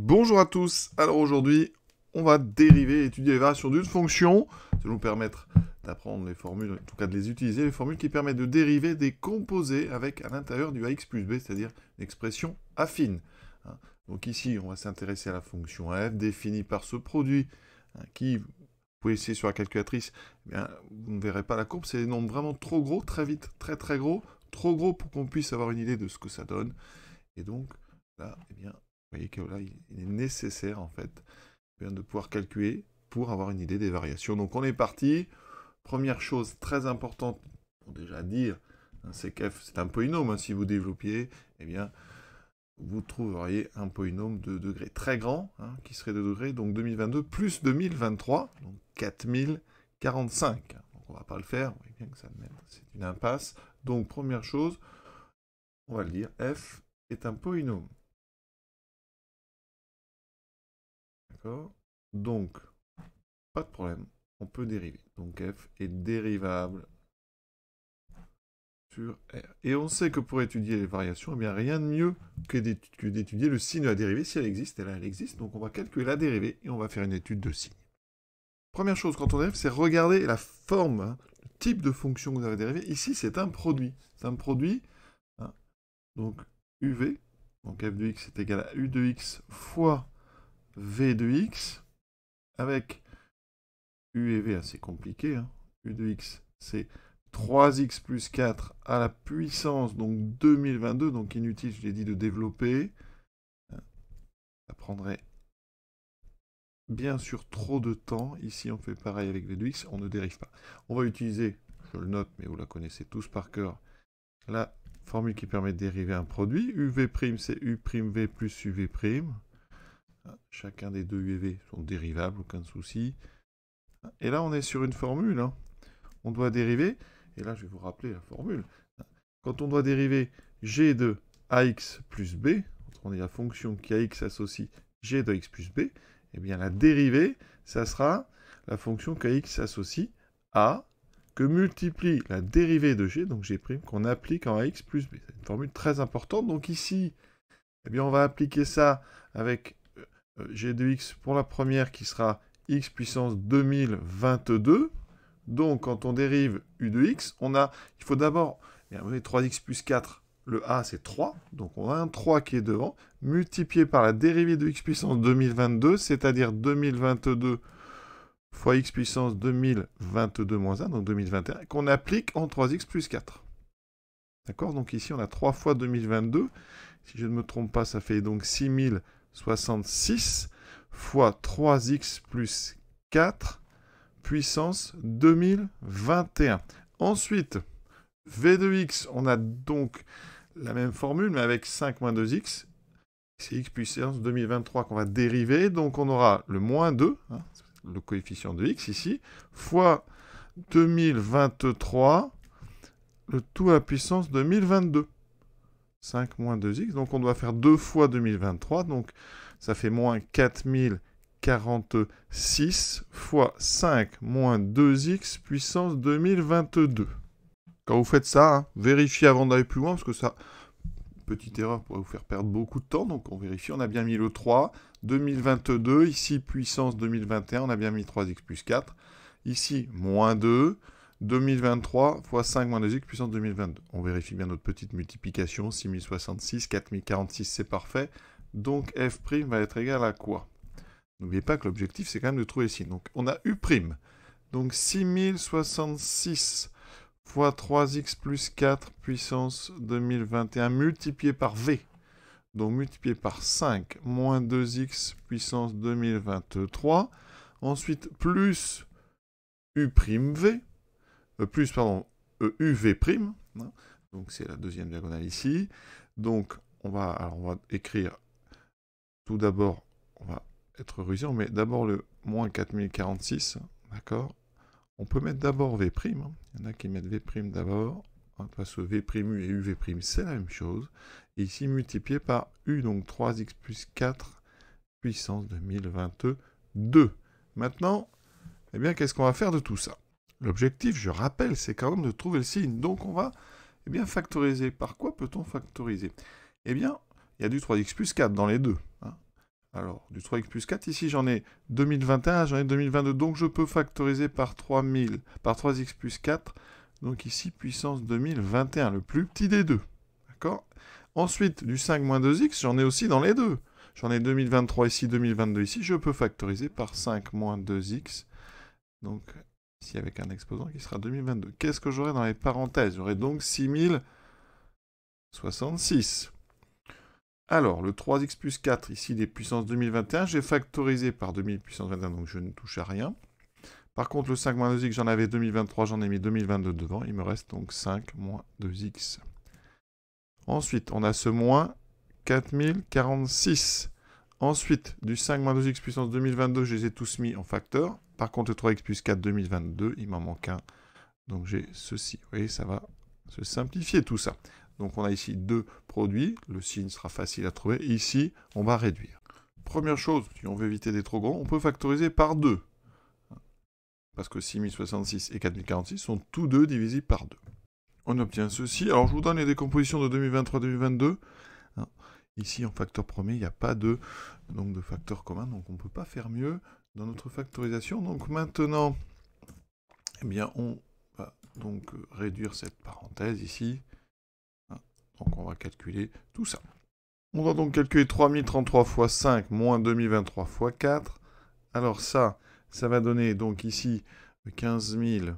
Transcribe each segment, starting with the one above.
Bonjour à tous, alors aujourd'hui on va dériver et étudier les variations d'une fonction. Ça va nous permettre d'apprendre les formules, en tout cas de les utiliser, les formules qui permettent de dériver des composés avec à l'intérieur du ax plus b, c'est-à-dire une expression affine. Donc ici on va s'intéresser à la fonction f définie par ce produit qui, vous pouvez essayer sur la calculatrice, eh bien, vous ne verrez pas la courbe, c'est des nombres vraiment trop gros, très vite, très gros, trop gros pour qu'on puisse avoir une idée de ce que ça donne. Et donc là, eh bien, vous voyez que là, il est nécessaire, en fait, de pouvoir calculer pour avoir une idée des variations. Donc, on est parti. Première chose très importante pour déjà dire, c'est qu'f, c'est un polynôme. Si vous développiez, eh bien, vous trouveriez un polynôme de degré très grand, qui serait de degré, donc 2022 plus 2023, donc 4045. Donc, on ne va pas le faire. Vous voyez bien que ça mène, c'est une impasse. Donc, première chose, on va le dire, f est un polynôme. D'accord? Donc, pas de problème, on peut dériver. Donc f est dérivable sur r. Et on sait que pour étudier les variations, eh bien rien de mieux que d'étudier le signe de la dérivée, si elle existe, et là elle existe. Donc on va calculer la dérivée et on va faire une étude de signe. Première chose quand on dérive, c'est regarder la forme, le type de fonction que vous avez dérivé. Ici, c'est un produit. C'est un produit, donc uv, donc f de x est égal à u de x fois v de x, avec u et v assez compliqué. U de x, c'est 3x plus 4 à la puissance, donc 2022, donc inutile, je l'ai dit, de développer. Ça prendrait bien sûr trop de temps. Ici, on fait pareil avec v de x, on ne dérive pas. On va utiliser, je le note, mais vous la connaissez tous par cœur, la formule qui permet de dériver un produit. uv', c'est u'v plus uv'. Chacun des deux u et v sont dérivables, aucun souci. Et là, on est sur une formule. On doit dériver, et là, je vais vous rappeler la formule. Quand on doit dériver g de ax plus b, on dit la fonction qui a x associe g de x plus b, eh bien, la dérivée, ça sera la fonction kx associe a, que multiplie la dérivée de g, donc g', qu'on applique en ax plus b. C'est une formule très importante. Donc ici, eh bien, on va appliquer ça avec g de x pour la première qui sera x puissance 2022. Donc, quand on dérive u de x, il faut d'abord, 3x plus 4, le a c'est 3, donc on a un 3 qui est devant, multiplié par la dérivée de x puissance 2022, c'est-à-dire 2022 fois x puissance 2022 moins 1, donc 2021, qu'on applique en 3x plus 4. D'accord? Donc ici, on a 3 fois 2022. Si je ne me trompe pas, ça fait donc 6066 fois 3x plus 4 puissance 2021. Ensuite, v de x, on a donc la même formule, mais avec 5 moins 2x. C'est x puissance 2023 qu'on va dériver. Donc on aura le moins 2, le coefficient de x ici, fois 2023, le tout à la puissance 2022. 5 moins 2x, donc on doit faire 2 fois 2023, donc ça fait moins 4046 fois 5 moins 2x puissance 2022. Quand vous faites ça, vérifiez avant d'aller plus loin, parce que ça, petite erreur pourrait vous faire perdre beaucoup de temps, donc on vérifie, on a bien mis le 3, 2022, ici puissance 2021, on a bien mis 3x plus 4, ici moins 2, 2023 fois 5 moins 2x puissance 2022. On vérifie bien notre petite multiplication, 6066, 4046, c'est parfait. Donc f' va être égal à quoi? N'oubliez pas que l'objectif, c'est quand même de trouver le signe. Donc on a u'. Donc 6066 fois 3x plus 4 puissance 2021 multiplié par v. Donc multiplié par 5 moins 2x puissance 2023. Ensuite, plus u'v. Plus, pardon, uv', donc c'est la deuxième diagonale ici. Donc on va écrire tout d'abord, on va être rusé, on met d'abord le moins 4046, d'accord? On peut mettre d'abord v', il y en a qui mettent v' d'abord, parce que v' u et uv' c'est la même chose. Et ici multiplié par u, donc 3x plus 4 puissance 2022. Maintenant, eh bien, qu'est-ce qu'on va faire de tout ça? L'objectif, je rappelle, c'est quand même de trouver le signe. Donc on va factoriser. Par quoi peut-on factoriser? Eh bien, il y a du 3x plus 4 dans les deux. Alors, du 3x plus 4, ici j'en ai 2021, j'en ai 2022, donc je peux factoriser par 3000, par 3x plus 4, donc ici puissance 2021, le plus petit des deux. D'accord? Ensuite, du 5 moins 2x, j'en ai aussi dans les deux. J'en ai 2023 ici, 2022 ici, je peux factoriser par 5 moins 2x, donc ici avec un exposant qui sera 2022. Qu'est-ce que j'aurai dans les parenthèses? J'aurai donc 6066. Alors, le 3x plus 4, ici, des puissances 2021, j'ai factorisé par 2000 puissance 21, donc je ne touche à rien. Par contre, le 5 moins 2x, j'en avais 2023, j'en ai mis 2022 devant. Il me reste donc 5 moins 2x. Ensuite, on a ce moins 4046. Ensuite, du 5 moins 2x puissance 2022, je les ai tous mis en facteur. Par contre, le 3x plus 4 2022, il m'en manque un. Donc j'ai ceci. Vous voyez, ça va se simplifier tout ça. Donc on a ici deux produits, le signe sera facile à trouver. Ici, on va réduire. Première chose, si on veut éviter des trop grands, on peut factoriser par 2. Parce que 6066 et 4046 sont tous deux divisibles par 2. On obtient ceci. Alors je vous donne les décompositions de 2023-2022. Ici, en facteur premier, il n'y a pas de facteur commun, donc on ne peut pas faire mieux dans notre factorisation. Donc maintenant, eh bien, on va donc réduire cette parenthèse ici. Donc on va calculer tout ça. On va donc calculer 3033 fois 5 moins 2023 fois 4. Alors ça va donner donc ici 15 000.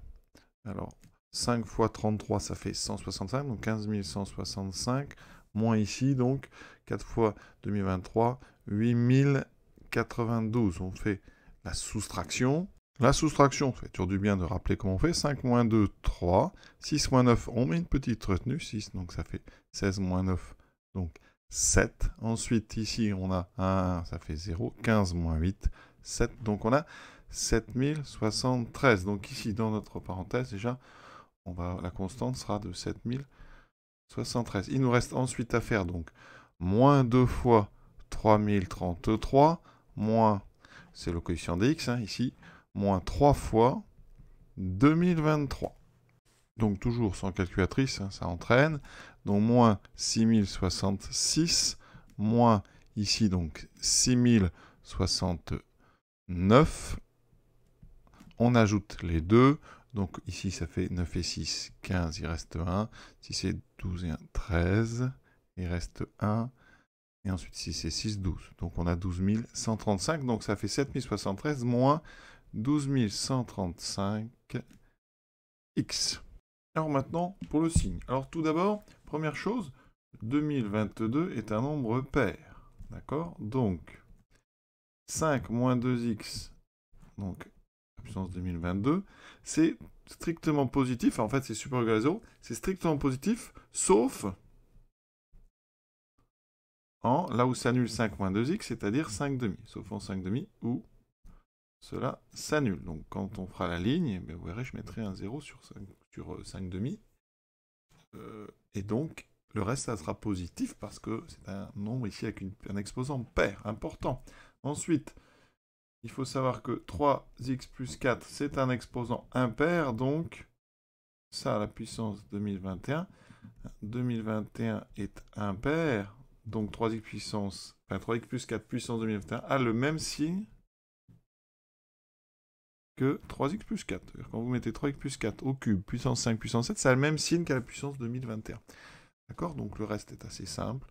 Alors 5 fois 33, ça fait 165. Donc 15 165. Moins ici, donc 4 fois 2023, 8092. On fait la soustraction. La soustraction, ça fait toujours du bien de rappeler comment on fait. 5 moins 2, 3. 6 moins 9, on met une petite retenue. 6, donc ça fait 16 moins 9, donc 7. Ensuite, ici, on a 1, ça fait 0. 15 moins 8, 7. Donc on a 7073. Donc ici, dans notre parenthèse, déjà, la constante sera de 7073. Il nous reste ensuite à faire donc moins 2 fois 3033, moins, c'est le coefficient de x, ici, moins 3 fois 2023. Donc toujours sans calculatrice, ça entraîne. Donc moins 6066, moins ici donc 6069. On ajoute les deux. Donc ici ça fait 9 et 6, 15, il reste 1. Si c'est 12 et 1, 13, il reste 1. Et ensuite si c'est 6, 12. Donc on a 12 135, donc ça fait 7073 moins 12 135 x. Alors maintenant, pour le signe. Alors tout d'abord, première chose, 2022 est un nombre pair. D'accord? Donc, 5 moins 2x, donc la puissance 2022, c'est strictement positif. En fait, c'est supérieur ou égal à 0. C'est strictement positif, sauf là où s'annule 5 moins 2x, c'est-à-dire 5 demi. Sauf en 5 demi, où cela s'annule. Donc quand on fera la ligne, vous verrez, je mettrai un 0 sur 5 demi. Et donc, le reste, ça sera positif parce que c'est un nombre ici avec un exposant pair, important. Ensuite, il faut savoir que 3x plus 4, c'est un exposant impair, donc ça, la puissance 2021. 2021 est impair, donc 3x plus 4 puissance 2021 a le même signe que 3x plus 4. Quand vous mettez 3x plus 4 au cube, puissance 5, puissance 7, ça a le même signe qu'à la puissance 2021. D'accord? Donc le reste est assez simple.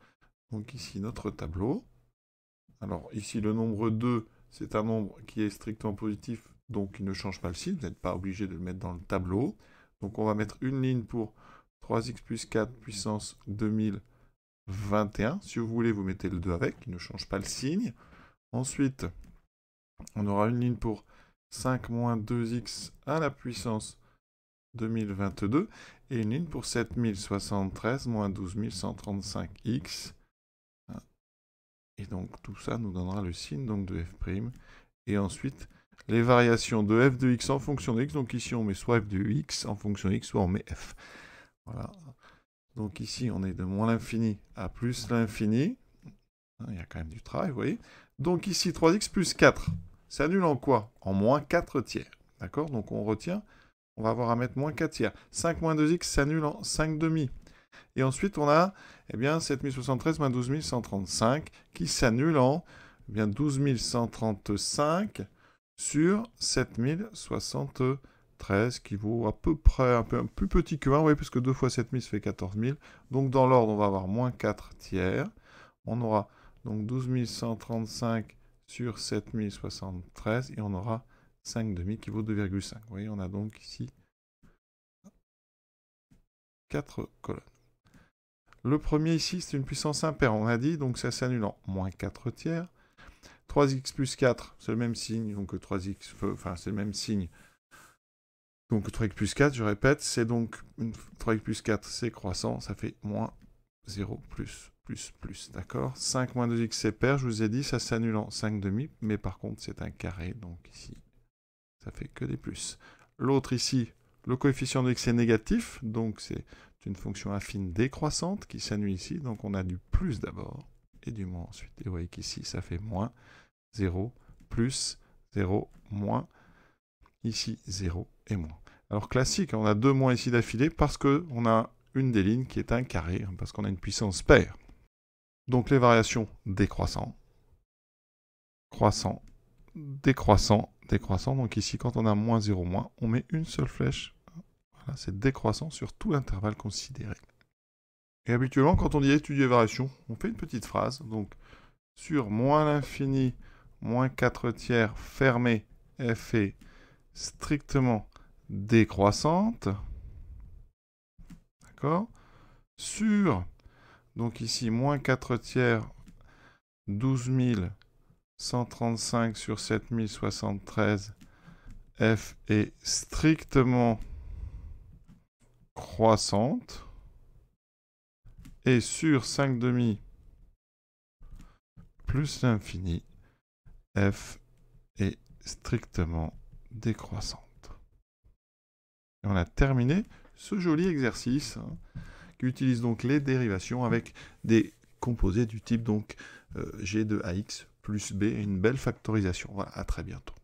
Donc ici, notre tableau. Alors ici, le nombre 2, c'est un nombre qui est strictement positif, donc il ne change pas le signe. Vous n'êtes pas obligé de le mettre dans le tableau. Donc on va mettre une ligne pour 3x plus 4 puissance 2021. Si vous voulez, vous mettez le 2 avec, il ne change pas le signe. Ensuite, on aura une ligne pour 5 moins 2x à la puissance 2022 et une ligne pour 7073 moins 12135x. Et donc tout ça nous donnera le signe donc, de f'. Et ensuite, les variations de f de x en fonction de x. Donc ici, on met soit f de x en fonction de x, soit on met f. Voilà. Donc ici, on est de moins l'infini à plus l'infini. Il y a quand même du travail, vous voyez. Donc ici, 3x plus 4. S'annule en quoi? En moins 4 tiers. D'accord? Donc on retient, on va avoir à mettre moins 4 tiers. 5 moins 2x s'annule en 5 demi. Et ensuite, on a 7073 moins 12135 qui s'annule en Eh bien 12 135 sur 7073, qui vaut à peu près un peu plus petit que 1, oui, parce que 2 fois 7000, ça fait 14 000. Donc dans l'ordre, on va avoir moins 4 tiers. On aura donc 12 135 sur 7073, et on aura 5 demi qui vaut 2,5. Vous voyez, on a donc ici 4 colonnes. Le premier ici, c'est une puissance impaire, on a dit, donc ça s'annule en moins 4 tiers. 3x plus 4, c'est le même signe, donc 3x, enfin c'est le même signe. Donc 3x plus 4, je répète, c'est donc 3x plus 4, c'est croissant, ça fait moins 0 plus, d'accord. 5 moins 2x, c'est pair, je vous ai dit, ça s'annule en 5 demi, mais par contre c'est un carré, donc ici, ça fait que des plus. L'autre ici, le coefficient de x est négatif, donc c'est une fonction affine décroissante qui s'annule ici, donc on a du plus d'abord, et du moins ensuite. Et vous voyez qu'ici, ça fait moins 0, plus 0, moins, ici 0 et moins. Alors classique, on a deux moins ici d'affilée parce qu'on a une des lignes qui est un carré, parce qu'on a une puissance paire. Donc les variations décroissant, croissant, décroissant, décroissant. Donc ici, quand on a moins 0, moins, on met une seule flèche. Voilà, c'est décroissant sur tout l'intervalle considéré. Et habituellement, quand on dit étudier variation, on fait une petite phrase. Donc, sur moins l'infini, moins 4 tiers fermé, f est strictement décroissante. D'accord? Sur, donc ici, moins 4 tiers, 12 135 sur 7073, f est strictement croissante. Et sur 5 demi plus l'infini, f est strictement décroissante. Et on a terminé ce joli exercice qui utilise donc les dérivations avec des composés du type donc g de ax plus b et une belle factorisation. Voilà, à très bientôt.